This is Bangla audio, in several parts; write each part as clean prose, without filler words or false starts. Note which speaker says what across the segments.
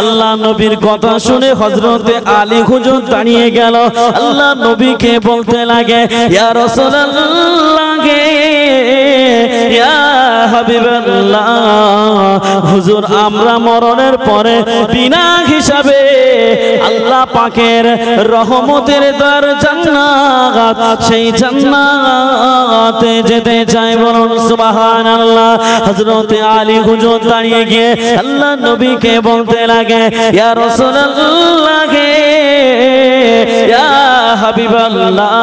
Speaker 1: আল্লাহ নবীর কথা শুনে হযরতে আলী হুজুর দাঁড়িয়ে গেল। আল্লাহ নবীকে বলতে লাগে, ইয়া রাসূলুল্লাহ গে, ইয়া হাবিবাল্লাহ, হুজুর আমরা মরণের পরে বিনা হিসাবে আল্লাহ পাকের রহমতের দ্বার জান্নাত, সেই জান্নাতে যেতে চাই, বলুন সুবহানাল্লাহ। হযরতে আলী হুজুর দাঁড়িয়ে গিয়ে আল্লাহ নবীকে বলতে লাগে, ইয়া রাসূলুল্লাহ গে, ইয়া হাবিবাল্লাহ,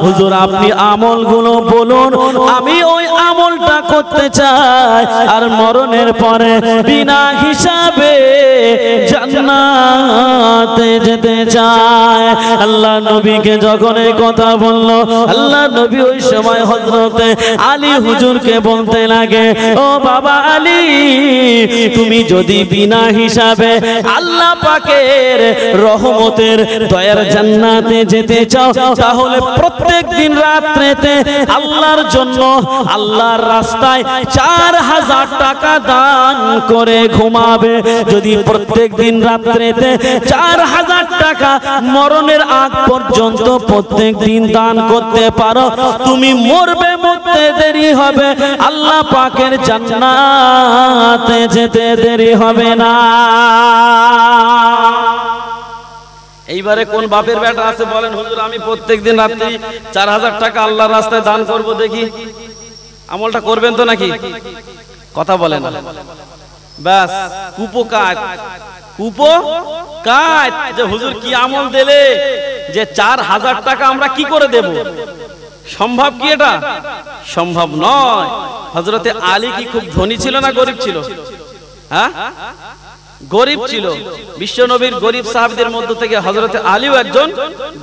Speaker 1: হুজুর আপনি আমলগুলো বলুন, আমি ওই আমলটা করতে চাই আর মরণের পরে বিনা হিসাবে জান্নাতে যেতে চাই। আল্লাহ নবীকে যখন এই কথা বলল, আল্লাহ নবী ওই সময় হযরতে আলী হুজুরকে বলতে লাগে, ও বাবা আলী, তুমি যদি বিনা হিসাবে আল্লাহ পাকের রহমতের দয়ার জান্নাতে যেতে চাও, তাহলে প্রত্যেক দিন রাত্রিতে আল্লাহর জন্য আল্লাহর রাস্তায় 4000 টাকা দান করে ঘুমাবে। যদি প্রত্যেক দিন রাত্রিতে 4000 টাকা মরণের আগ পর্যন্ত প্রত্যেক দিন দান করতে পারো, তুমি মরবে, মরতে দেরি হবে, আল্লাহ পাকের জান্নাতে যেতে দেরি হবে না। এইবারে কোন বাপের বেটা আছে বলেন, হুজুর আমি প্রত্যেকদিন রাত্রি 4000 টাকা আল্লাহর রাস্তায় দান করব, দেখি আমলটা করবেন তো নাকি? কথা বলেন। ব্যাস কুপোকাত, কুপোকাত যে হুজুর কি আমল দিলে যে 4000 টাকা আমরা কি করে দেব? সম্ভব কি এটা? সম্ভব নয়। হযরতে আলী কি খুব ধনী ছিল না গরিব ছিল? হ্যাঁ, গরিব ছিল। বিশ্ব নবীর গরিব সাহাবীদের মধ্যে থেকে হযরতে আলীও একজন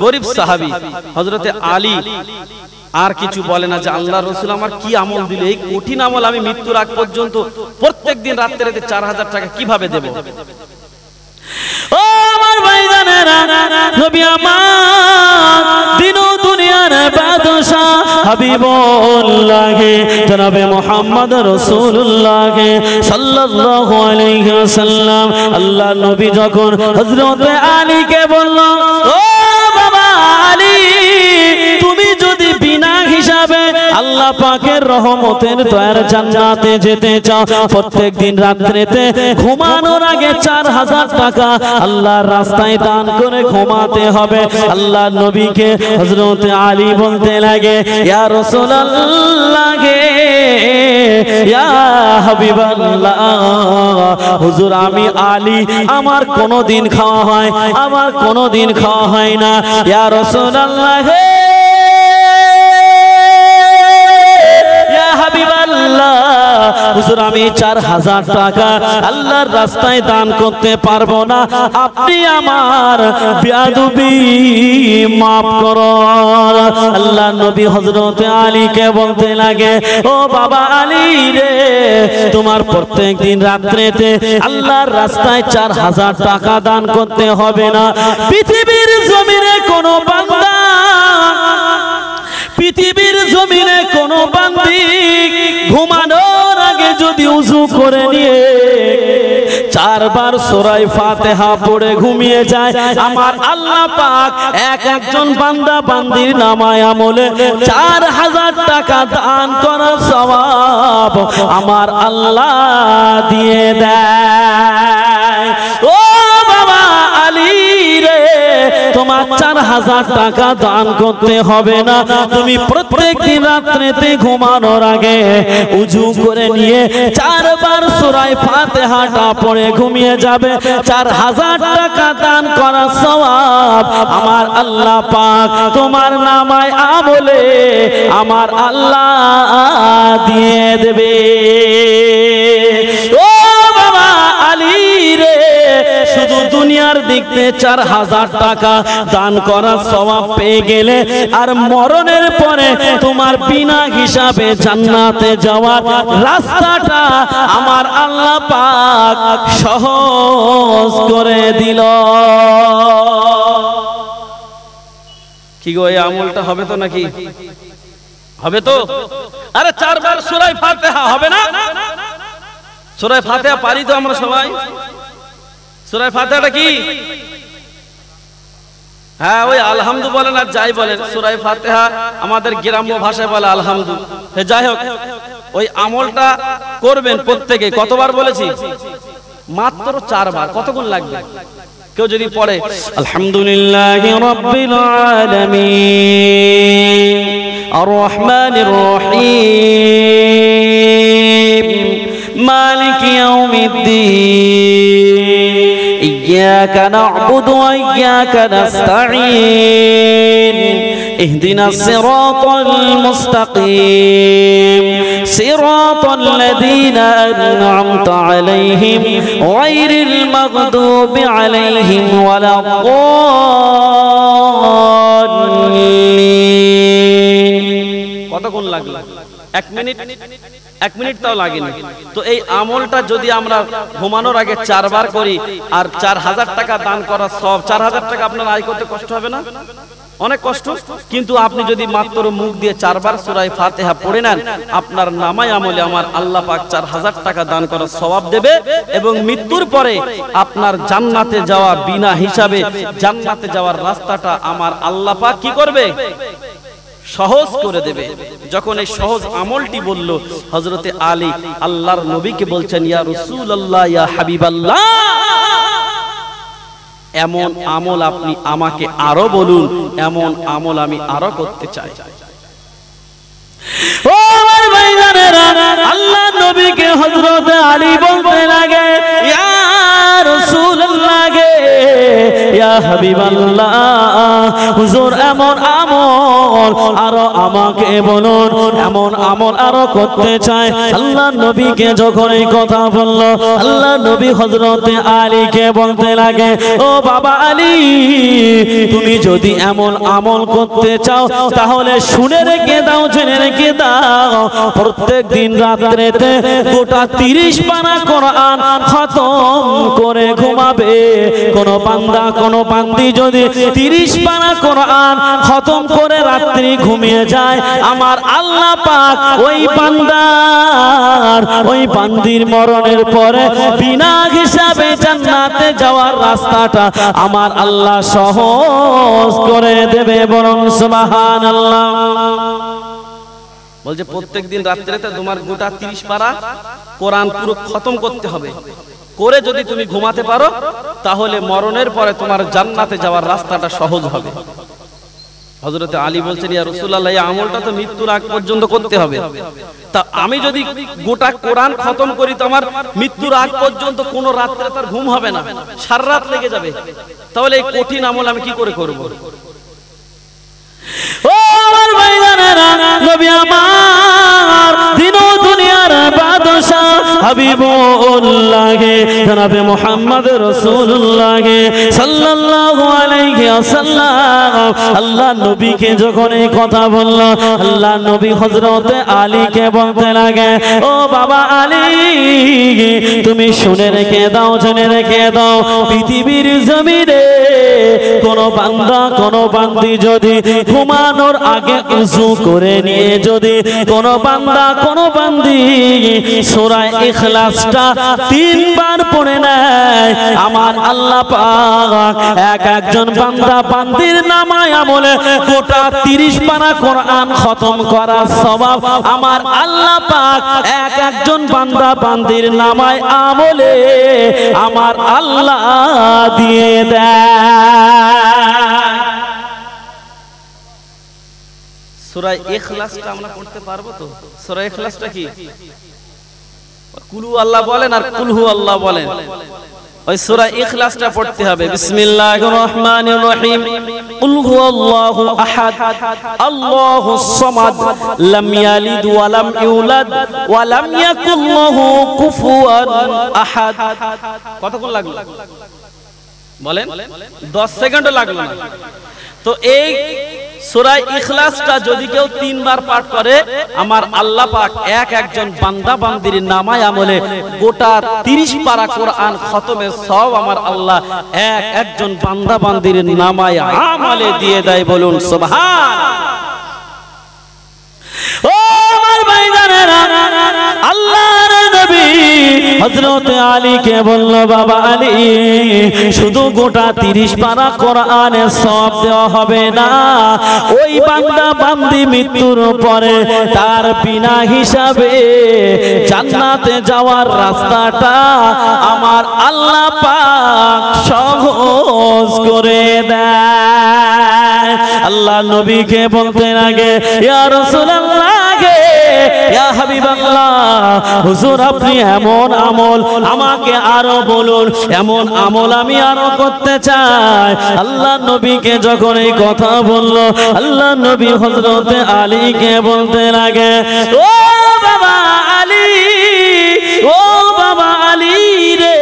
Speaker 1: গরিব সাহাবী। হযরতে আলী আর কিছু বলে না যে আল্লাহর রাসূল আমার কি আমল দিলে, এই কঠিন আমল আমি মৃত্যুর আগ পর্যন্ত প্রত্যেকদিন রাতে 4000 টাকা কিভাবে দেব? ও আমার ভাইজানেরা, নবী আমার দিন ও দুনিয়ার বাদশা হাবিবুল্লাহ জনাবে মুহাম্মদ রাসূলুল্লাহ সাল্লাল্লাহু আলাইহি ওয়াসাল্লাম, আল্লাহ নবী যখন হযরতে আলীকে বলল, ও বাবা আলী, তুমি যদি বিনা হিসাবে আল্লাহ পাকের রহমতের দয়ার জান্নাতে যেতে চাও, প্রত্যেক দিন রাত্রিতে ঘুমানোর আগে 4000 টাকা আল্লাহর রাস্তায় দান করে ঘুমাতে হবে। আল্লাহ নবীকে হযরতে আলী বলতে লাগে, ইয়া রাসূলুল্লাহ গে, ইয়া হাবিবাল্লাহ, হুজুর আমি আলী, আমার কোনদিন খাওয়া হয়, আমার কোনদিন খাওয়া হয় না, ইয়া রাসূলুল্লাহ গে, হুজুর আমি 4000 টাকা আল্লাহর রাস্তায় দান করতে পারবো না, আপনি আমার বেয়াদবি মাফ করুন। আল্লাহ নবী হযরতে আলীকে বলতে লাগে, ও বাবা আলী রে, তোমার প্রত্যেক দিন রাত্রিতে আল্লাহর রাস্তায় 4000 টাকা দান করতে হবে না। পৃথিবীর জমিনে কোনো বান্দা, পৃথিবীর জমিনে কোনো বান্দি ঘুমানোর আগে যদি উযু করে নিয়ে 4 বার সূরা ফাতিহা পড়ে ঘুমিয়ে যায়, আমার আল্লাহ পাক একজন বান্দা বান্দির নামায় আমলে 4000 টাকা দান করার সওয়াব আমার আল্লাহ দিয়ে দেয়। ও বাবা আলী রে, তোমার 4000 টাকা দান করতে হবে না, তুমি প্রত্যেক দিন রাত্রিতে ঘুমানোর আগে উযু করে নিয়ে 4 বার সূরা ফাতিহাটা পড়ে ঘুমিয়ে যাবে, 4000 টাকা দান করার সওয়াব আমার আল্লাহ পাক তোমার নামায় আমলে আমার আল্লাহ দিয়ে দেবে। ও বাবা আলী রে, শুধু দুনিয়ার দিক থেকে 4000 টাকা দান করার সওয়াব পেয়ে গেলে আর মরণের পরে তোমার বিনা হিসাবে জান্নাতে যাওয়ার রাস্তাটা আমার আল্লাহ পাক সহজ করে দিল। কি গো, এই আমলটা হবে তো নাকি? হবে তো? আরে 4 বার সূরা ফাতিহা হবে না? সূরা ফাতিহা পারি তো আমরা সবাই? সূরা ফাতিহাটা কি? হ্যাঁ, ওই আলহামদু বলেন আর যাই বলেন, সূরা ফাতিহা আমাদের গ্রাম্য ভাষায় বলে আলহামদু। যাই হোক, ওই আমলটা করবেন প্রত্যেকে। কতবার বলেছি? মাত্র 4 বার। কতক্ষণ লাগবে? কেউ যদি পড়ে আলহামদুলিল্লাহি রাব্বিল আলামিন আর রহমানির রহিম মালিকি ইয়াউমিদ্দিন ইয়্যাকা না'বুদু ওয়া ইয়্যাকা নাস্তাঈন ইহদিনাস সিরাতাল মুস্তাকিম সিরাতাল লাযীনা আন'আমতা আলাইহিম গায়রিল মাগদুবি আলাইহিম ওয়ালাদ-দাল্লিন। কতক্ষণ লাগলো? 1 মিনিট? 1 মিনিট তাও লাগেনি। তো এই আমলটা যদি আমরা ঘুমানোর আগে 4 বার করি, আর 4000 টাকা দান করা সব, 4000 টাকা আপনার আয় করতে কষ্ট হবে না? অনেক কষ্ট, কিন্তু আপনি যদি মাত্র মুখ দিয়ে 4 বার সূরা ফাতিহা পড়ে নেন, আপনার নামায় আমলে আমার আল্লাহ পাক 4000 টাকা দান করার সওয়াব দেবে, এবং মৃত্যুর পরে আপনার জান্নাতে যাওয়া বিনা হিসাবে জান্নাতে যাওয়ার রাস্তাটা আমার আল্লাহ পাক কি করবে? সহজ করে দেবে। যখন এই সহজ আমলটি বলল, হযরতে আলী আল্লাহর নবীকে বলছেন, ইয়া রাসূলুল্লাহ, ইয়া হাবিবাল্লাহ, এমন আমল আপনি আমাকে আরো বলুন, এমন আমল আমি আরো করতে চাই। ও আমার ভাইজানেরা, আল্লাহর নবীকে হযরতে আলী বলতে লাগে, ইয়া রাসূলুল্লাহ গে, ইয়া হাবিবাল্লাহ, হুজুর এমন আমল আরো আমাকে বলুন, এমন আমল আরো করতে চাই। আল্লাহর নবীকে যখন এই কথা বলল, আল্লাহর নবী হযরতে আলীকে বলতে লাগে, ও বাবা আলী, তুমি যদি এমন আমল করতে চাও তাহলে শুনে রেখে দাও, জেনে রেখে দাও, প্রত্যেক দিন রাত্রেতে গোটা 30 পারা কোরআন খতম করে ঘুমাবে। কোন বান্দা, কোন বান্দি যদি 30 পারা কোরআন খতম করে রাত্রি ঘুমিয়ে যায়, আমার আল্লাহ পাক ওই বান্দার, ওই বান্দির মরণের পরে বিনা হিসাবে জান্নাতে যাওয়ার রাস্তাটা আমার আল্লাহ সহজ করে দেবে। বলুন সুবহানাল্লাহ। বলছে প্রত্যেকদিন রাত্রিতে তোমার গোটা 30 পারা কোরআন পুরো খতম করতে হবে। করে যদি তুমি ঘুমাতে পারো, তাহলে মরণের পরে তোমার জান্নাতে যাওয়ার রাস্তাটা সহজ হবে। হযরতে আলী বলছেন, ইয়া রাসূলুল্লাহ, এই আমলটা তো মৃত্যুর আগ পর্যন্ত করতে হবে। তা আমি যদি গোটা কোরআন খতম করি, তো আমার মৃত্যুর আগ পর্যন্ত কোন রাত্রে তার ঘুম হবে না, সারা রাত লেগে যাবে। তাহলে এই কঠিন আমল আমি কি করে করব? ও আমার ভাইজানেরা, নবী আমার দিন ও দুনিয়ার বাদশা হাবিবুল্লাহ জনাবে মুহাম্মদ রাসূলুল্লাহ সাল্লাল্লাহু আলাইহি ওয়াসাল্লাম আল্লাহ নবীকে যখন এই কথা বলল, আল্লাহ নবী হযরতে আলীকে বলতে লাগে, ও বাবা আলী, তুমি শুনে রেখে দাও, জেনে রেখে দাও, পৃথিবীর জমিনে কোন বান্দা, কোন বান্দি যদি ঘুমানোর আগে উযু করে নিয়ে যদি কোন বান্দা, কোন বান্দি সূরা ইখলাসটা 3 বার পড়ে নেয়, আমার আল্লাহ পাক এক একজন বান্দা বান্দির নামায় আমলে গোটা 30 পারা কোরআন খতম করার সওয়াব আমার আল্লাহ পাক এক একজন বান্দা বান্দির নামায় আমলে আমার আল্লাহ দিয়ে দেয়। সূরা ইখলাসটা আমরা পড়তে পারবো তো? সূরা ইখলাসটা কি? কুলু আল্লাহ বলেন আর কুলহু আল্লাহ বলেন, ওই সূরা ইখলাসটা পড়তে হবে। বিসমিল্লাহির রহমানির রহিম। কুল হুয়াল্লাহু আহাদ আল্লাহুস সামাদ লাম ইয়ালিদ ওয়া লাম ইউলাদ ওয়া লাম ইয়াকুল লাহু কুফুয়ান আহাদ। কতক্ষণ লাগলো বলেন? 10 সেকেন্ডও লাগলো না। তো এই সূরা ইখলাসটা যদি কেউ 3 বার পাঠ করে, আমার আল্লাহ পাক এক একজন বান্দা বান্দির নামায় আমলে গোটা 30 পারা কোরআন খতমের সওয়াব আমার আল্লাহ এক একজন বান্দা বান্দির নামায় আমলে দিয়ে দেয়। বলুন সুবহানাল্লাহ। ও আমার ভাইজানেরা, আল্লাহর নবী
Speaker 2: হযরতে আলীকে বলল, বাবা আলী, শুধু গোটা 30 পারা কোরআনের সওয়াব দেওয়া হবে না, ওই বান্দা বান্দি মৃত্যুর পরে তার বিনা হিসাবে জান্নাতে যাওয়ার রাস্তাটা আমার আল্লাহ পাক সহজ করে দেয়। আল্লাহ নবীকে বলতে লাগে, ইয়া রাসূলুল্লাহ, ইয়া হাবিবাল্লাহ, হুজুর আপনি এমন আমল আমাকে আরো বলুন, এমন আমল আমি আরো করতে চাই। আল্লাহ নবীকে যখন এই কথা বলল, আল্লাহ নবী হযরতে আলীকে বলতে লাগে, ও বাবা আলী, ও বাবা আলী রে,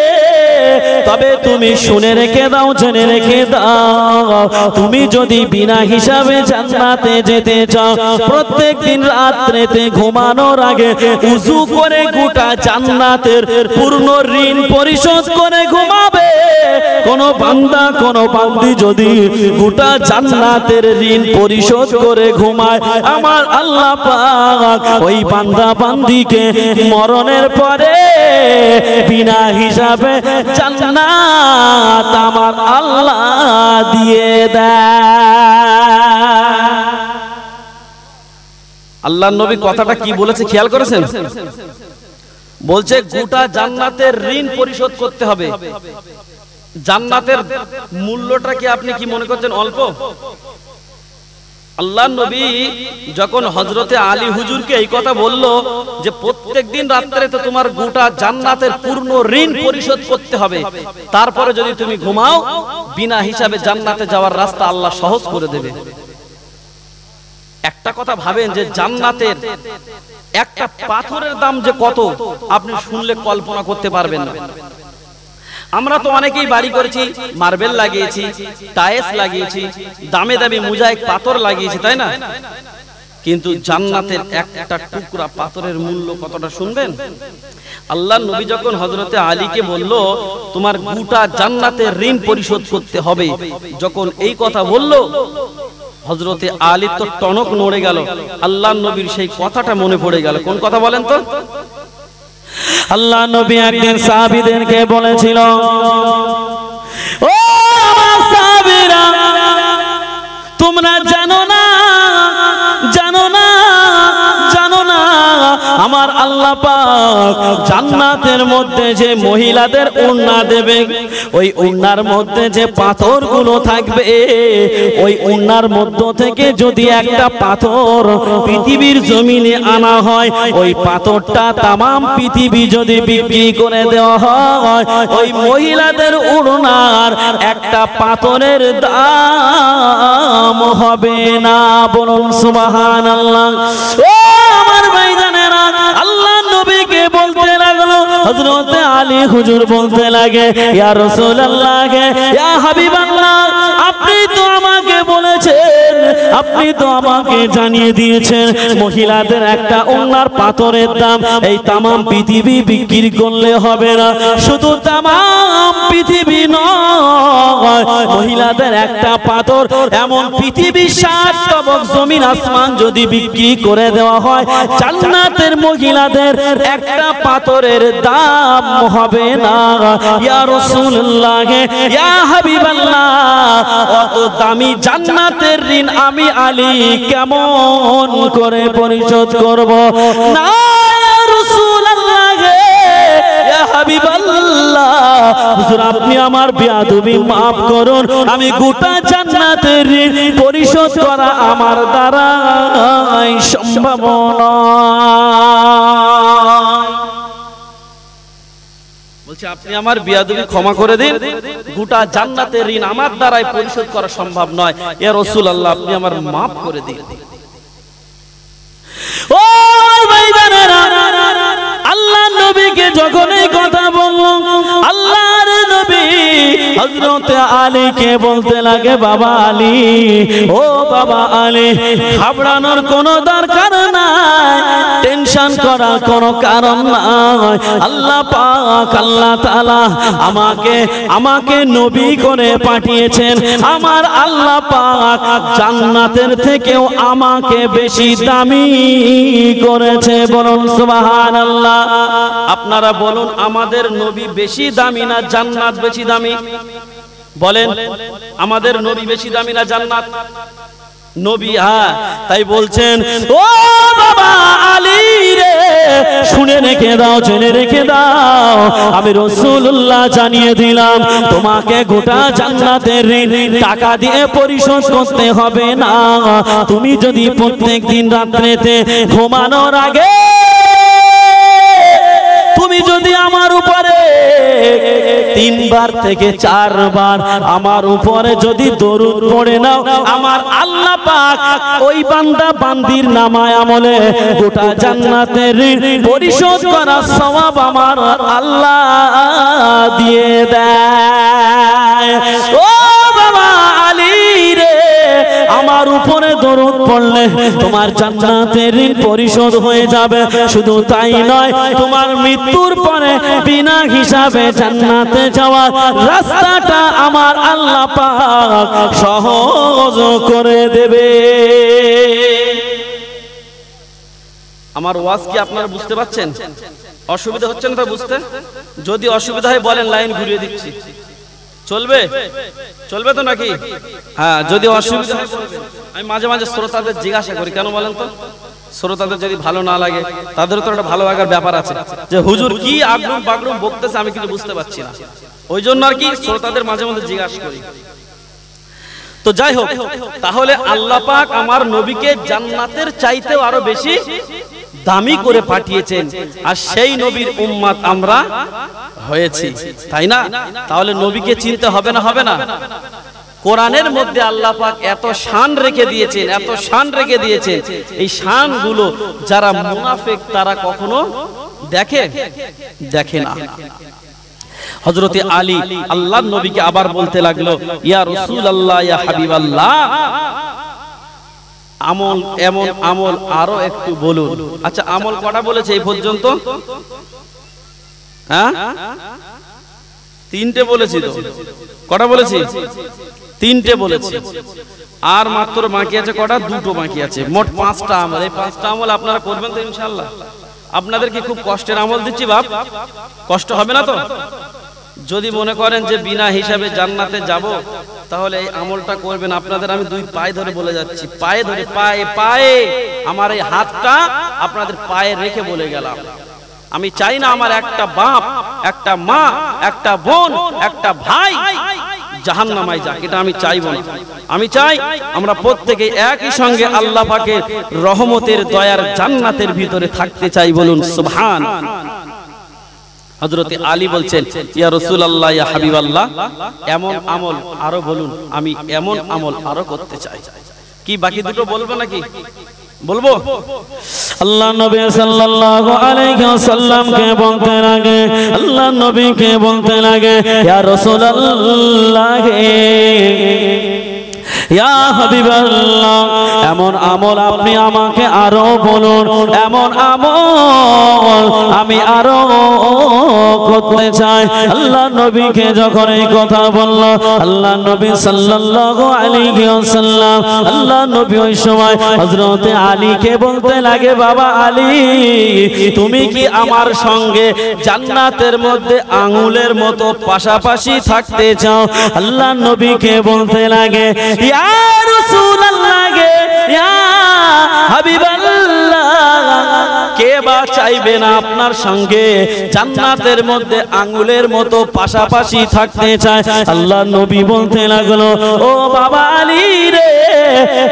Speaker 2: তবে তুমি শুনে রেখে দাও, জেনে রেখে দাও, তুমি যদি বিনা হিসাবে জান্নাতে যেতে চাও, প্রত্যেক দিন রাত্রেতে ঘুমানোর আগে উযু করে গোটা জান্নাতের পূর্ণ ঋণ পরিশোধ করে ঘুমাবে। কোন বান্দা কোন বান্দি যদি গোটা জান্নাতের ঋণ পরিশোধ করে ঘুমায়, আমার আল্লাহ পাক ওই বান্দা বান্দিকে মরণের পরে বিনা হিসাবে জান্নাত আমার আল্লাহ দিয়ে দেয়।
Speaker 1: আল্লাহর নবী কথাটা কি বলেছে খেয়াল করেছেন? বলছে গোটা জান্নাতের ঋণ পরিশোধ করতে হবে। জান্নাতের মূল্যটা কি আপনি কি মনে করছেন অল্প? আল্লাহর নবী যখন হযরতে আলী হুজুরকে এই কথা বলল যে প্রত্যেকদিন রাত্রে তো তোমার গোটা জান্নাতের পূর্ণ ঋণ পরিশোধ করতে হবে, তারপরে যদি তুমি ঘুমাও বিনা হিসাবে জান্নাতে যাওয়ার রাস্তা আল্লাহ সহজ করে দেবে। একটা কথা ভাবেন যে জান্নাতের একটা পাথরের দাম যে কত আপনি শুনলে কল্পনা করতে পারবেন না। আমরা তো অনেকেই বাড়ি করেছি, মার্বেল লাগিয়েছি, টাইলস লাগিয়েছি, দামে দামি মোজাইক পাথর লাগিয়েছি, তাই না? কিন্তু জান্নাতের একটা টুকরা পাথরের মূল্য কতটা শুনবেন? আল্লাহর নবী যখন হযরতে আলীকে বলল তোমার গোটা জান্নাতের ঋণ পরিশোধ করতে হবে, যখন এই কথা বলল হযরতে আলী তো টনক নড়ে গেল। আল্লাহর নবীর সেই কথাটা মনে পড়ে গেল। কোন কথা বলেন তো?
Speaker 2: আল্লাহ নবী একদিন সাহাবীদেরকে বলেছিল, ও আমার সাহাবীরা, তোমরা জানো না, জানো না, জানো না, আমার আল্লাহ পাক জান্নাতের মধ্যে যে মহিলাদের ওড়না দেবে, ওই ওড়নার মধ্যে যে পাথরগুলো থাকবে, ওই ওড়নার মধ্য থেকে যদি একটা পাথর পৃথিবীর জমিনে আনা হয়, ওই পাথরটা তামাম পৃথিবী যদি বিক্রি করে দেওয়া হয়, ওই মহিলাদের ওড়নার একটা পাথরের দাম হবে না। বলুন সুবহানাল্লাহ। ও আমার ভাইজানেরা, আল্লাহ নবীকে বলতে লাগলো, হযরতে আলী হুজুর বলতে লাগে, ইয়া রাসূলুল্লাহ, ইয়া হাবিবাল্লাহ, আপনি তো আমাকে বলেছেন, আপনি তো আমাকে জানিয়ে দিয়েছেন মহিলাদের একটা ওড়নার পাথরের দাম এই তামাম পৃথিবী বিক্রি করলে হবে না। শুধু তামাম পৃথিবী নয়, মহিলাদের একটা পাথর এমন পৃথিবী 7 তবক জমিন আসমান যদি বিক্রি করে দেওয়া হয়, জান্নাতের মহিলাদের একটা পাথরের দাম হবে না। ইয়া রাসূলুল্লাহ, ইয়া হাবিবাল্লাহ, অত দামি জান্নাতের ঋণ আমি আলী কেমন করে পরিশোধ করব? না ইয়া রাসূলুল্লাহ, ইয়া হাবিবাল্লাহ, হুজুর আপনি আমার বেয়াদবি maaf করুন, আমি গোটা জান্নাতের ঋণ পরিশোধ করা আমার দ্বারা সম্ভব নয়।
Speaker 1: বলছে আপনি আমার বেয়াদবি ক্ষমা করে দিন, গোটা জান্নাতের ঋণ আমার দ্বারাই পরিশোধ করা সম্ভব নয়। ইয়া রাসূলুল্লাহ, আপনি আমার maaf করে দিন।
Speaker 2: ও ভাইজানেরা, আল্লাহ নবীকে যখন এই কথা বলল, আল্লাহর নবী হযরত আলীকে বলতে লাগে বাবা আলী, ও বাবা আলী, ঘাবড়ানোর কোনো দরকার নাই, টেনশন করার কোনো কারণ নাই। আল্লাহ পাক আল্লাহ তাআলা আমাকে নবী করে পাঠিয়েছেন। আমার আল্লাহ পাক জান্নাতের থেকেও আমাকে বেশি দামি করেছে। বলুন সুবহানাল্লাহ।
Speaker 1: আপনারা বলুন, আমাদের নবী বেশি দামি না জান্নাত বেশি দামি? বলেন, আমাদের নবী বেশি দামি না জান্নাত?
Speaker 2: নবী, হ্যাঁ, তাই বলছেন, ও বাবা আলী রে, শুনে রেখে দাও, জেনে রেখে দাও, আমি রাসূলুল্লাহ জানিয়ে দিলাম, তোমাকে গোটা জান্নাতের ঋণ টাকা দিয়ে পরিশোধ করতে হবে না। তুমি যদি প্রত্যেক দিন রাত্রিতে ঘুমানোর আগে তুমি যদি আমার উপরে 3 বার থেকে 4 বার আমার উপরে যদি দরুদ পড়ে নাও, আমার আল্লাহ পাক ওই বান্দা বান্দির নামায় আমলে গোটা জান্নাতের ঋণ পরিশোধ করার সওয়াব আমার আল্লাহ দিয়ে দেয়। ও বাবা আলী রে, আমার উপরে দরুদ পড়লে তোমার জান্নাতের ঋণ পরিশোধ হয়ে যাবে। শুধু তাই নয়, তোমার মৃত্যুর পরে বিনা হিসাবে জান্নাতে যাওয়ার রাস্তাটা আমার আল্লাহ পাক সহজ করে দেবে।
Speaker 1: আমার ওয়াজ কি আপনারা বুঝতে পাচ্ছেন? অসুবিধা হচ্ছে না তো বুঝতে? যদি অসুবিধা হয় বলেন, লাইন ঘুরিয়ে দিচ্ছি। চলবে? চলবে তো নাকি? হ্যাঁ, যদি অসুবিধা হয় বলবেন। আমি মাঝে মাঝে শ্রোতাদের জিজ্ঞাসা করি, কেন বলেন তো? শ্রোতাদের যদি ভালো না লাগে, তাদের তো একটা ভালো লাগার ব্যাপার আছে, যে হুজুর কি আগরুম বাগরুম বকতেছে, আমি কিছু বুঝতে পারছি না। ওই জন্য আর কি শ্রোতাদের মাঝে মাঝে জিজ্ঞাসা করি। তো যাই হোক, তাহলে আল্লাহ পাক আমার নবীকে জান্নাতের চাইতেও আরো বেশি দামি করে পাঠিয়েছেন, আর সেই নবীর উম্মত আমরা হয়েছি, তাই না? তাহলে নবীকে চিনতে হবে না, হবে না? কোরআনের মধ্যে আল্লাহ পাক এত শান রেখে দিয়েছেন, এত শান রেখে দিয়েছেন, এই শানগুলো যারা মুনাফিক তারা কখনো দেখে না। হযরতে আলী আল্লাহর নবীকে আবার বলতে লাগলো, ইয়া রাসূলুল্লাহ, ইয়া হাবিবাল্লাহ, আমল, এমন আমল আরো একটু বলুন। আচ্ছা, আমল কটা বলেছে এই পর্যন্ত? হ্যাঁ, 3টে বলেছি তো। কটা বলেছি? 3টে বলেছি। আর মাত্র বাকি আছে কটা? 2টো বাকি আছে। মোট 5টা আমল। এই 5টা আমল আপনারা করবেন তো ইনশাআল্লাহ? আপনাদের কি খুব কষ্টের আমল দিচ্ছি বাপ? কষ্ট হবে না তো? যদি মনে করেন যে বিনা হিসাবে জান্নাতে যাব, তাহলে এই আমলটা করবেন। আপনাদের আমি 2 পায়ে ধরে বলে যাচ্ছি, পায়ে ধরে, পায়ে আমার এই হাতটা আপনাদের পায়ে রেখে বলে গেলাম। আমি চাই না আমার একটা বাপ, একটা মা, একটা বোন, একটা ভাই জাহান্নামায় যাক, এটা আমি চাইবো না। আমি চাই আমরা প্রত্যেকে একই সঙ্গে আল্লাহ পাকের রহমতের দয়ার জান্নাতের ভিতরে থাকতে চাই। বলুন সুবহান। হযরতে আলী বলছেন, ইয়া রাসূলুল্লাহ, ইয়া হাবিবাল্লাহ, এমন আমল আরো বলুন, আমি এমন আমল আরো করতে চাই। কি বাকি 2টো বলবো নাকি? বলবো?
Speaker 2: আল্লাহ নবী সাল্লাল্লাহু আলাইহি ওয়াসাল্লামকে বলতে লাগে, আল্লাহ নবীকে বলতে লাগে, ইয়া রাসূলুল্লাহ, ইয়া হাবিবাল্লাহ, এমন আমল আপনি আমাকে আরো বলুন, এমন আমল আমি আরো করতে চাই। আল্লাহ নবীকে যখন এই কথা বলল, আল্লাহ নবী সাল্লাল্লাহু আলাইহি ওয়াসাল্লাম, আল্লাহ নবী ওই সময় হযরতে আলীকে বলতে লাগে, বাবা আলী, তুমি কি আমার সঙ্গে জান্নাতের মধ্যে আঙ্গুলের মতো পাশাপাশি থাকতে চাও? আল্লাহ নবীকে বলতে লাগে, ইয়া রাসূলুল্লাহ, ইয়া হাবিবাল্লাহ, কে বা চাইবে না আপনার সঙ্গে জান্নাতের মধ্যে আঙ্গুলের মতো পাশাপাশি থাকতে চায়? আল্লাহ নবী বলতে লাগলো, ও বাবা আলী রে,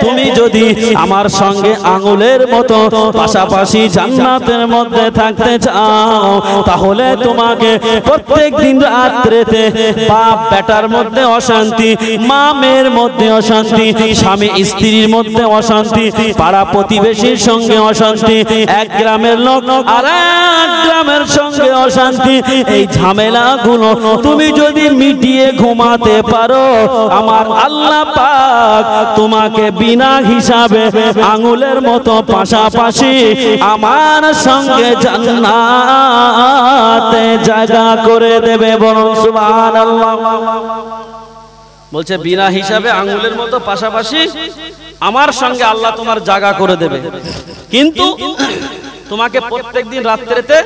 Speaker 2: তুমি যদি আমার সঙ্গে আঙ্গুলের মতো পাশাপাশি জান্নাতের মধ্যে থাকতে চাও, তাহলে তোমাকে প্রত্যেক দিন রাত্রিতে বাপ বেটার মধ্যে অশান্তি, মা মেয়ের মধ্যে অশান্তি, স্বামী স্ত্রীর মধ্যে অশান্তি, পাড়া প্রতিবেশীর সঙ্গে অশান্তি, এক গ্রাম গ্রামের লোক আর এক গ্রামের সঙ্গে অশান্তি, এই ঝামেলাগুলো তুমি যদি মিটিয়ে ঘুমাতে পারো, আমার আল্লাহ পাক তোমাকে বিনা হিসাবে আঙুলের মতো পাশাপাশি আমার সঙ্গে জান্নাতে জায়গা করে দেবে। বলুন সুবহানাল্লাহ।
Speaker 1: বলছে বিনা হিসাবে আঙ্গুলের মতো পাশাপাশি আমার সঙ্গে আল্লাহ তোমার জায়গা করে দেবে। কিন্তু তোমাকে প্রত্যেকদিন রাত্রিতে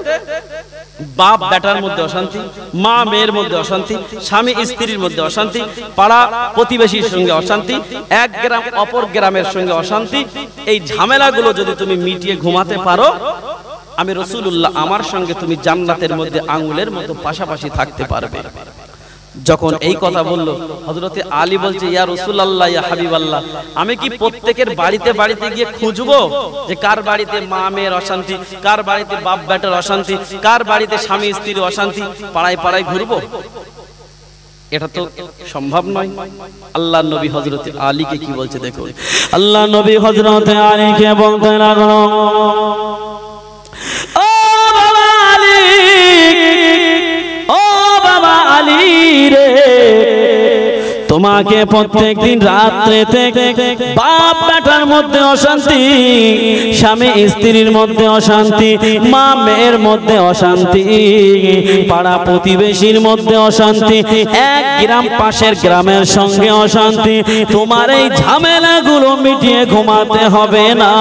Speaker 1: বাপ বেটার মধ্যে অশান্তি, মা মেয়ের মধ্যে অশান্তি, স্বামী স্ত্রীর মধ্যে অশান্তি, পাড়া প্রতিবেশীর সঙ্গে অশান্তি, এক গ্রাম অপর গ্রামের সঙ্গে অশান্তি, এই ঝামেলাগুলো যদি তুমি মিটিয়ে ঘুমাতে পারো, আমি রাসূলুল্লাহ আমার সঙ্গে তুমি জান্নাতের মধ্যে আঙ্গুলের মতো পাশাপাশি থাকতে পারবে। যখন এই কথা বললো, হযরতে আলী বলছে, ইয়া রাসূলুল্লাহ, ইয়া হাবিবাল্লাহ, আমি কি প্রত্যেকের বাড়িতে বাড়িতে গিয়ে খুঁজবো যে কার বাড়িতে মা মেয়ের অশান্তি, কার বাড়িতে বাপ বেটার অশান্তি, কার বাড়িতে স্বামী স্ত্রীর অশান্তি, পাড়ায় পাড়ায় ঘুরবো? এটা তো সম্ভব নয়। আল্লাহর নবী হযরতে আলীকে কি বলছে দেখো।
Speaker 2: আল্লাহ নবী হযরতে আলীকে বলতে লাগলো, ও বাবা আলী, ও বাবা আলী রে, তোমাকে প্রত্যেকদিন রাত্রিতে বাপ বেটার মধ্যে অশান্তি, স্বামী স্ত্রীর মধ্যে অশান্তি, মা মেয়ের মধ্যে অশান্তি, পাড়া প্রতিবেশীর মধ্যে অশান্তি, এক গ্রাম পাশের গ্রামের সঙ্গে অশান্তি, তোমার এই ঝামেলাগুলো মিটিয়ে ঘুমাতে হবে না।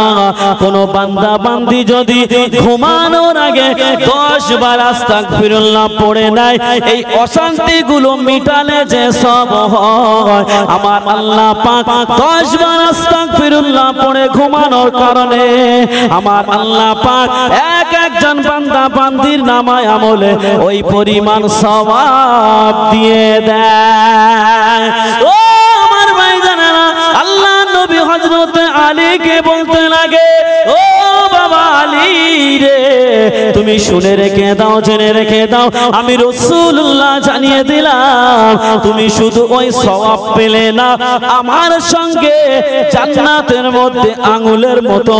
Speaker 2: কোনো বান্দা বান্দি যদি ঘুমানোর আগে 10 বার আস্তাগফিরুল্লাহ পড়ে নেয়, এই অশান্তিগুলো মিটালে যে সব হয়, আমার আল্লাহ পাক 10 বার আস্তাগফিরুল্লাহ পড়ে ঘুমানোর কারণে আমার আল্লাহ পাক এক একজন বান্দা বান্দির নামায় আমলে ওই পরিমাণ সওয়াব দিয়ে দেয়। ও আমার ভাইজানেরা, আল্লাহ নবী হযরতে আলীকে বলতে লাগে, ও বাবা আলী রে, তুমি শুনে রেখে দাও, জেনে রেখে দাও, আমি রাসূলুল্লাহ জানিয়ে দিলাম, তুমি শুধু ওই সওয়াব পেলে না, আমার সঙ্গে জান্নাতের মধ্যে আঙ্গুলের মতো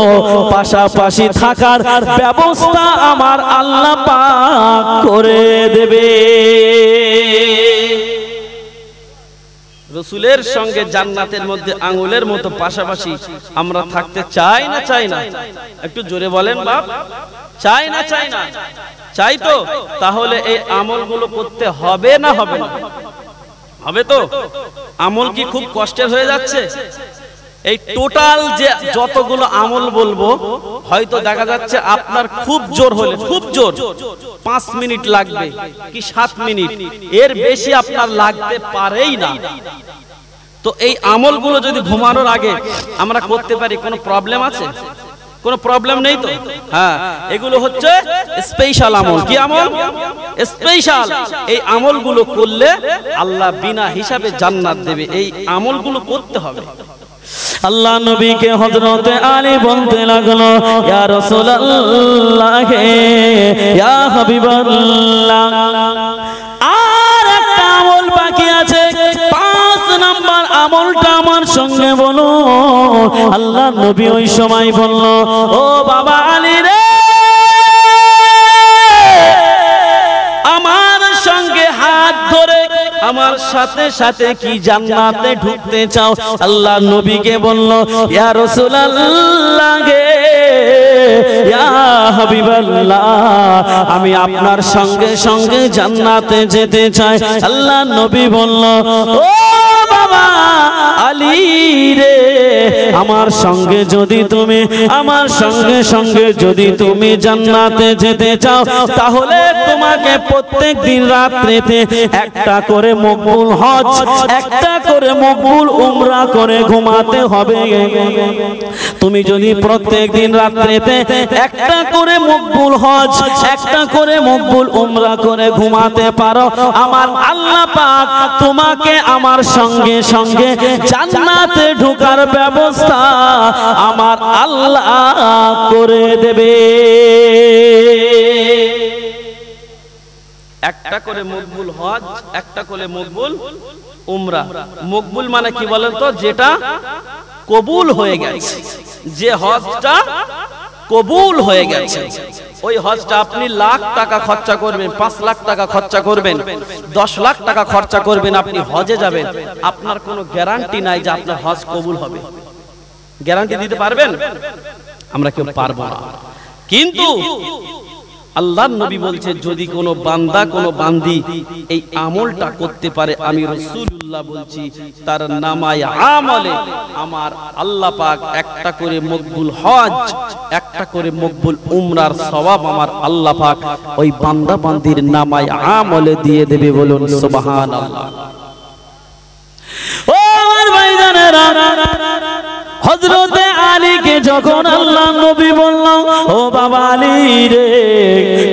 Speaker 2: পাশাপাশি থাকার ব্যবস্থা আমার আল্লাহ পাক করে দেবে।
Speaker 1: রাসূলের সঙ্গে জান্নাতের মধ্যে আঙ্গুলের মতো পাশাপাশি আমরা থাকতে চাই না চাই না? একটু জোরে বলেন বাপ, চাই না চাই না? চাই তো। তাহলে এই আমলগুলো করতে হবে না হবে না? হবে তো। আমল কি খুব কষ্টের হয়ে যাচ্ছে? এই টোটাল যে যতগুলো আমল বলবো, হয়তো দেখা যাচ্ছে আপনার খুব জোর হলে, খুব জোর 5 মিনিট লাগবে কি 7 মিনিট, এর বেশি আপনার লাগতে পারেই না। তো এই আমলগুলো যদি ঘুমানোর আগে আমরা করতে পারি, কোনো প্রবলেম আছে? কোনো প্রবলেম নেই তো। হ্যাঁ, এগুলো হচ্ছে স্পেশাল আমল। কি আমল? স্পেশাল। এই আমলগুলো করলে আল্লাহ বিনা হিসাবে জান্নাত দেবে। এই আমলগুলো করতে হবে।
Speaker 2: আল্লাহ নবীকে হযরতে আলী বলতে লাগলো, ইয়া রাসূলুল্লাহ, ইয়া হাবিবাল্লাহ, আর একটা আমল বাকি আছে, 5 নাম্বার আমলটা আমার সঙ্গে বলো। আল্লাহ নবী ওই সময় বলল, ও বাবা আলী রে, আমার সঙ্গে হাত ধরে আমার সাথে সাথে কি জান্নাতে ঢুকতে চাও? আল্লাহ নবীকে বলল, ইয়া রাসূলুল্লাহ গে, ইয়া হাবিবাল্লাহ, আমি আপনার সঙ্গে সঙ্গে জান্নাতে যেতে চাই। আল্লাহ নবী বলল, ও বাবা আলী রে, আমার সঙ্গে যদি তুমি, আমার সঙ্গে সঙ্গে যদি তুমি জান্নাতে যেতে চাও, তাহলে তোমাকে প্রত্যেক দিন রাত্রিতে একটা করে মকবুল হজ, একটা করে মকবুল উমরা করে ঘুমাতে হবে। তুমি যদি প্রত্যেক দিন রাত্রিতে একটা করে মকবুল হজ, একটা করে মকবুল উমরা করে ঘুমাতে পারো, আমার আল্লাহ পাক তোমাকে আমার সঙ্গে সঙ্গে জান্নাতে ঢোকার ব্যবস্থা আমার আল্লাহ করে দেবে।
Speaker 1: একটা করে মকবুল হজ, একটা করে মকবুল উমরা। মকবুল মানে কি বলেন তো? যেটা কবুল হয়ে গেছে, যে হজটা কবুল হয়ে গেছে। ওই হজটা আপনি লাখ টাকা খরচা করবেন, 5 লাখ টাকা খরচা করবেন, 10 লাখ টাকা খরচা করবেন, আপনি হজে যাবেন, আপনার কোনো গ্যারান্টি নাই যে আপনার হজ কবুল হবে। গ্যারান্টি দিতে পারবেন? আমরা কেউ পারবো না। কিন্তু আল্লাহর নবী বলছে যদি কোনো বান্দা কোনো বান্দি এই আমলটা করতে পারে, আমি রাসূলুল্লাহ বলছি তার নামায়ে আমলে আমার আল্লাহ পাক একটা করে মকবুল হজ, একটা করে মকবুল উমরার সওয়াব আমার আল্লাহ পাক ওই বান্দা বান্দির নামায়ে আমলে দিয়ে দেবে। বলুন সুবহানাল্লাহ।
Speaker 2: ও আমার ভাইজানেরা, হযরতে আলীকে যখন আল্লাহ নবী বলল, ও বাবা আলী রে,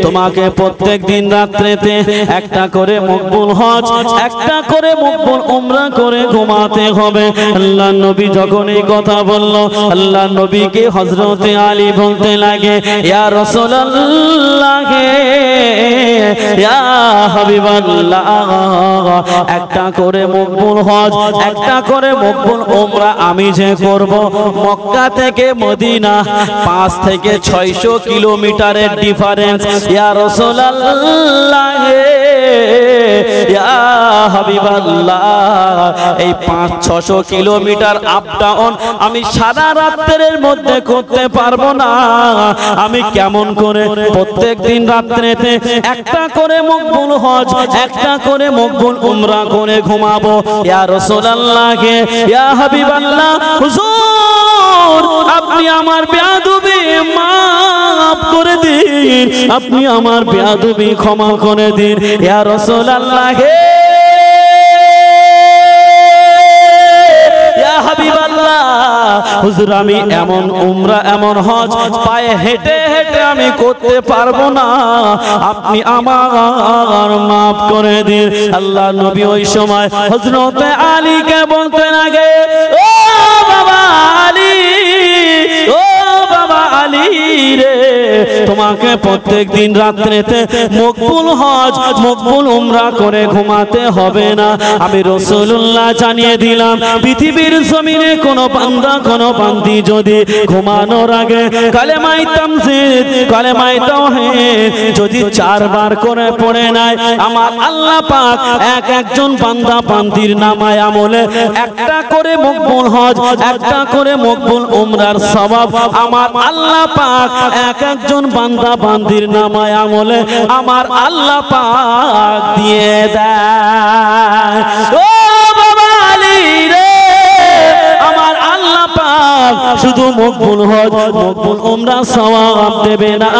Speaker 2: তোমাকে প্রত্যেক দিন রাত্রিতে একটা করে মকবুল হজ, একটা করে মকবুল উমরা করে ঘুমাতে হবে। আল্লাহ নবী যখন এই কথা বলল, আল্লাহ নবীকে হযরতে আলী বলতে লাগে, ইয়া রাসূলুল্লাহ, ইয়া হাবিবাল্লাহ, একটা করে মকবুল হজ, একটা করে মকবুল উমরা আমি যে করব, মক্কা থেকে মদিনা 5 থেকে 600 কিলোমিটারের ডিফারেন্স। ইয়া রাসূলুল্লাহ, ইয়া হাবিবাল্লাহ, এই 500-600 কিলোমিটার আপ ডাউন আমি সারা রাতের মধ্যে করতে পারবো না। আমি কেমন করে প্রত্যেক দিন রাত্রিতে একটা করে মকবুল হজ, একটা করে মকবুল উমরা করে ঘুমাবো? ইয়া রাসূলুল্লাহ, ইয়া হাবিবাল্লাহ, হুজুর আপনি আমার বেয়াদবি মাফ করে দিন, আপনি আমার বেয়াদবি ক্ষমা করে দিন। ইয়া রাসূলুল্লাহ, ইয়া হাবিবাল্লাহ, হুজুর আমি এমন উমরা এমন হজ পায়ে হেঁটে হেঁটে আমি করতে পারবো না, আপনি আমার মাফ করে দিন। আল্লাহ নবী ওই সময় হযরতে আলীকে বলতে লাগে, ও বাবা আলী, ও বাবা আলী রে, তোমাকে প্রত্যেক দিন রাত্রিতে মকবুল হজ মকবুল উমরা করে ঘুমাতে হবে না। আমি রাসূলুল্লাহ জানিয়ে দিলাম, পৃথিবীর জমিনে কোন বান্দা কোন বান্দি যদি ঘুমানোর আগে কালেমায়ে তামজিদ কালেমায়ে তাওহীদ যদি 4 বার করে পড়ে নেয়, আমার আল্লাহ পাক একজন বান্দা বান্দির নামায়ে আমলে একটা করে মকবুল হজ, একটা করে মকবুল উমরার সওয়াব আমার আল্লাহ পাক একজন বান্দা বান্দির নামায়ে আমলে আমার আল্লাহ পাক দিয়ে দেয়। ও বাবা আলী রে, আমার আল্লাহ পাক শুধু মকবুল হজ মকবুল উমরা সওয়াব দেবে না,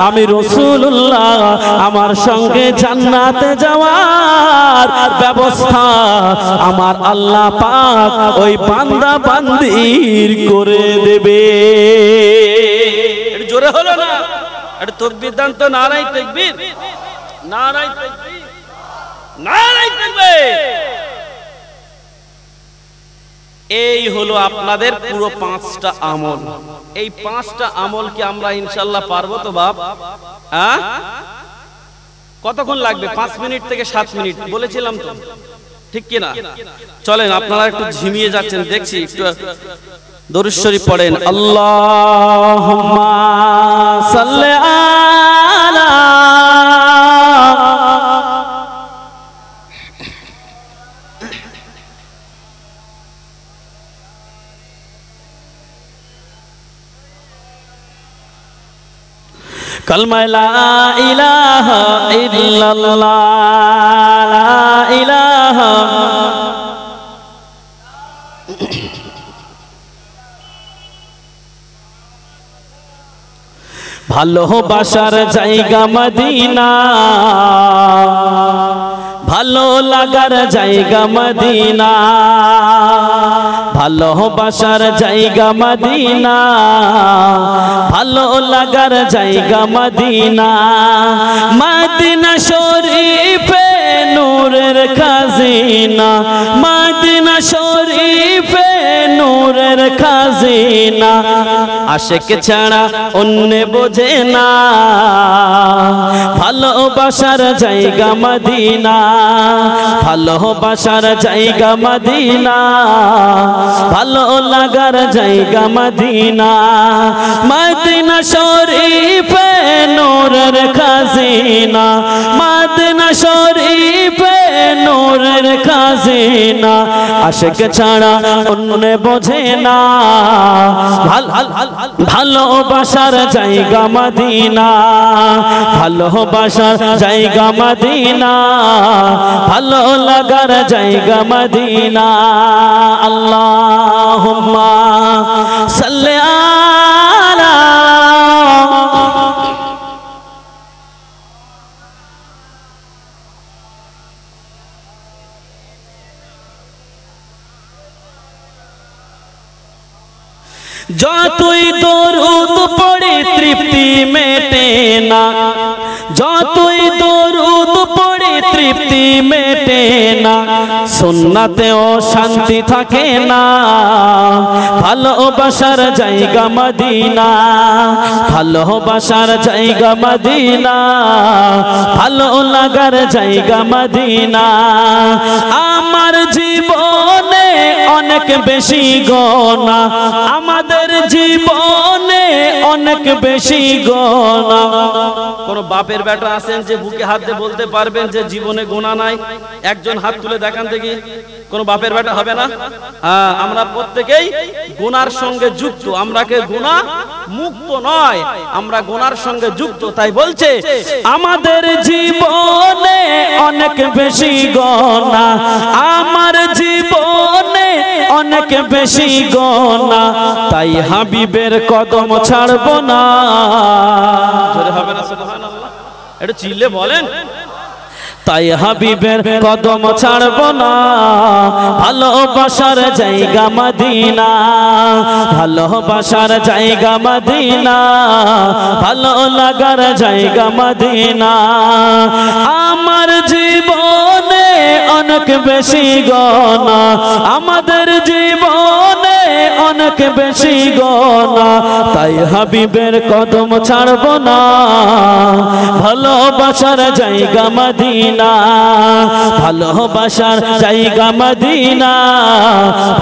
Speaker 2: আমি রাসূলুল্লাহ আমার সঙ্গে জান্নাতে যাওয়ার ব্যবস্থা আমার আল্লাহ পাক ওই বান্দা বান্দির করে দেবে।
Speaker 1: জোরে হলো না? এটা তাকবীর দান তো, নারায়ে তাকবীর, নারায়ে তাকবীর, নারায়ে তাকবীর। এই হলো আপনাদের পুরো 5টা আমল। এই 5টা আমল কি আমরা ইনশাআল্লাহ পারবো তো বাপ? হ্যাঁ, কতক্ষণ লাগবে? 5 মিনিট থেকে 7 মিনিট বলেছিলাম তো, ঠিক কি না? চলেন, আপনারা একটু ঝিমিয়ে যাচ্ছেন দেখছি, একটু দরুদ শরীফ পড়েন।
Speaker 2: আল্লাহুম্মা সাল্লি আলা কালমা লা ইলাহা ইল্লাল্লাহ, লা ইলাহা ভালোবাসার জায়গা মদিনা, ভালো লাগার জায়গা মদিনা, ভালোবাসার জায়গা মদিনা, ভালো লাগার জায়গা মদিনা, মদিনা শরীফে নূরের খাজিনা, মদিনা শরীফে নূরের খাজিনা আশিক ছাড়া অন্য বোঝে না ভালোবাসার জায়গা মদিনা ভালোবাসার জায়গা মদিনা ভালো লাগার জায়গা মদিনা মদিনা শরীফে নূরের খাজিনা মদিনা শরীফে নূরের খাজিনা আশিক ছাড়া অন্য বোঝে না ভালোবাসার জায়গা মদিনা ভালোবাসার জায়গা মদিনা ভালো লাগার জায়গা মদিনা আল্লাহুম্মা সাল্লি আলা যতই দরুদ পড়ে তৃপ্তি মেটে না যতই দরুদ পড়ে তৃপ্তি মেটে না সুন্নাতেও শান্তি থাকে না ভালোবাসার জায়গা মদিনা ভালোবাসার জায়গা মদিনা ভালো লাগার জায়গা মদিনা আমার জীবনে অনেক বেশি গোনা আমাদের জীবনে অনেক বেশি গোনা কোন বাপের বেটা আছেন যে বুকে হাত দিয়ে বলতে পারবেন যে জীবনে গুনাহ নাই একজন হাত তুলে দেখান দেখি কোন বাপের বেটা হবে না হ্যাঁ আমরা প্রত্যেকেই গুনার সঙ্গে যুক্ত আমরা কে গুনাহ মুক্ত নয় আমরা গুনার সঙ্গে যুক্ত তাই বলছে আমাদের জীবনে অনেক বেশি গোনা আমার জীবনে অনেক বেশি গোনা তাই হাবিবের কদম ছাড়বো না জোরে হবে না সুবহানাল্লাহ একটু চিল্লে বলেন তাই হাবিবের কদম ছাড়বো না ভালোবাসার জায়গা মদিনা ভালোবাসার জায়গা মদিনা ভালো লাগার জায়গা মদিনা আমার জীবনে অনেক বেশি গোনা আমাদের জীবনে অনেক বেশি গোনা তাই হাবিবের কদম ছাড়বো না ভালোবাসার জায়গা মদিনা ভালোবাসার জায়গা মদিনা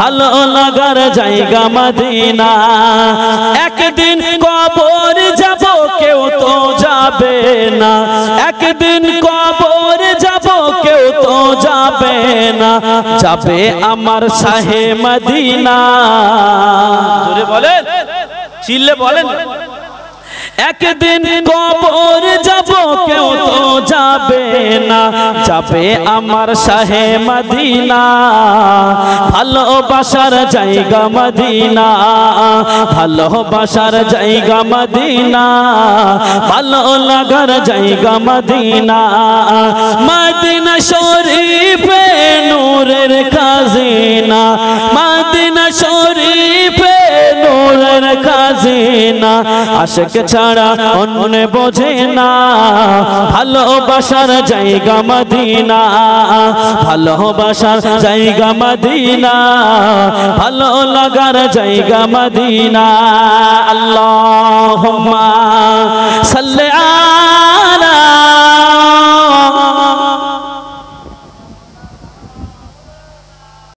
Speaker 2: ভালো লাগার জায়গা মদিনা একদিন কবর যাব কেউ তো যাবে না একদিন কবর যাব কেউ তো যাবে না যাবে আমার শাহে মদিনা জোরে বলেন চিল্লে বলেন একদিন কবর যাব কেউ তো যাবে না যাবে আমার শাহে মদিনা ভালোবাসার জায়গা মদিনা ভালোবাসার জায়গা মদিনা ভালো লাগার জায়গা মদিনা মদিনা শরীফে নূরের খাজিনা মদিনা শরীফে নূরের খাজিনা আশিক ছাড়া অন্য বোঝে না ভালোবাসার জায়গা মদিনা ভালোবাসার জায়গা মদিনা ভালো লাগার জায়গা মদিনা আল্লাহুম্মা সাল্লি আলা